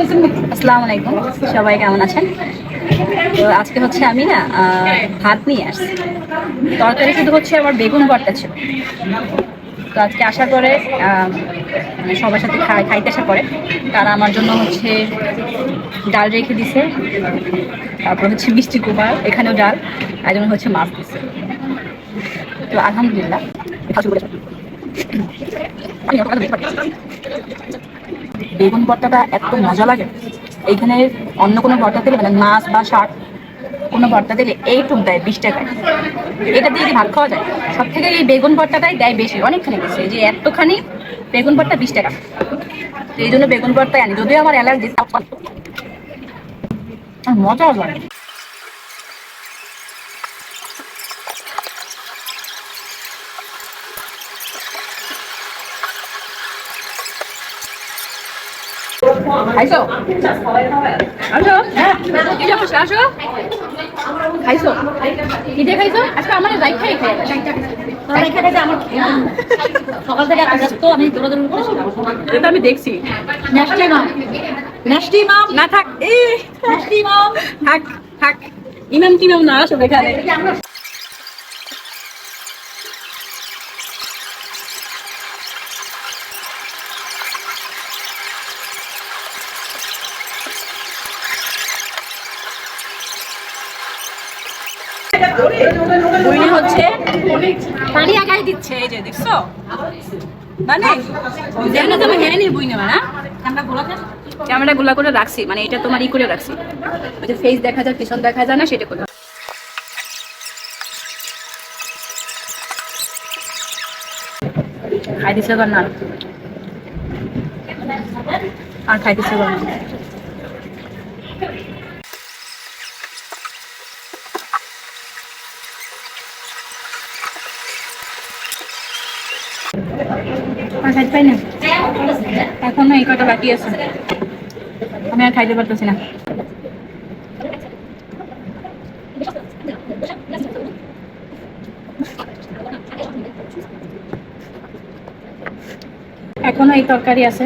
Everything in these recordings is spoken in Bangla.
আসসালামু আলাইকুম, সবাই কেমন আছেন? তো আজকে হচ্ছে আমি না ভাত নিয়ে আসছি। তরকারি শুধু হচ্ছে আমার বেগুন ভর্তা ছিল। তো আজকে আসার পরে মানে সবার সাথে খাইতে আসার পরে তারা আমার জন্য হচ্ছে ডাল রেখে দিছে, তারপর হচ্ছে মিষ্টি কুমার, এখানেও ডাল, আর জন্য হচ্ছে মাছ দিছে। তো আলহামদুলিল্লাহ বেগুন ভর্তাটা এত মজা লাগে। এইখানে অন্য কোনো ভর্তা দিলে মানে মাছ বা শাক কোনো ভর্তা দিলে এইটুক দেয় 20 টাকায়। এটা দিয়ে কি ভাত খাওয়া যায়? সব থেকে এই বেগুন ভর্তাটাই দেয় বেশি, অনেকখানি বেশি। এই যে এতখানি বেগুন ভর্তা 20 টাকা, এই জন্য বেগুন ভর্তাই আনি, যদিও আমার অ্যালার্জি। মজা লাগে। খাইছো? আসো, কি সমস্যা? আসো, খাইছো? কি দিয়ে খাইছো? আজকে আমার যাই খাই খাই সকাল থেকে ব্যস্ত, আমি দৌড়াদৌড়ি করতেছিলাম। এটা আমি দেখছি। নেস্টি মাম, নেস্টি মাম না থাক, নেস্টি মাম থাক থাক, ইমাম টিমাম না আসো এখানে। বইনে হচ্ছে পানি আগাই দিচ্ছে, এই যে দেখছো, মানে জানো তো আমি হেরে নিয়ে বই নেবা না, ক্যামেরা গুলা করে রাখছি, মানে এটা তোমার ই করে রাখছি, ওই যে ফেস দেখা যায় পিছন দেখা যায় না, সেটা করে খাই দিচ্ছে না, আর খাই দিচ্ছে না। আর খাইতে পাই না, এখনো এই কটা বাকি আছে, আমি আর খাইতে পারতেছি না। এখনো এই তরকারি আছে,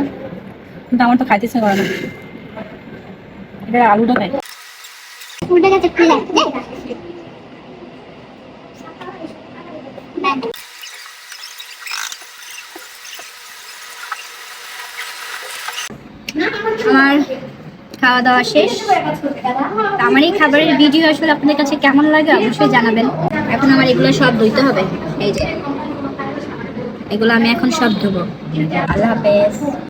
কিন্তু আমার তো খাইতেছে করে না। এটা আলুটা খাই। আমার খাওয়া দাওয়া শেষ। আমার এই খাবারের ভিডিও আসলে আপনাদের কাছে কেমন লাগে অবশ্যই জানাবেন। এখন আমার এগুলো সব ধুইতে হবে, এই যে এগুলো আমি এখন সব ধুবো। আল্লাহ হাফেজ।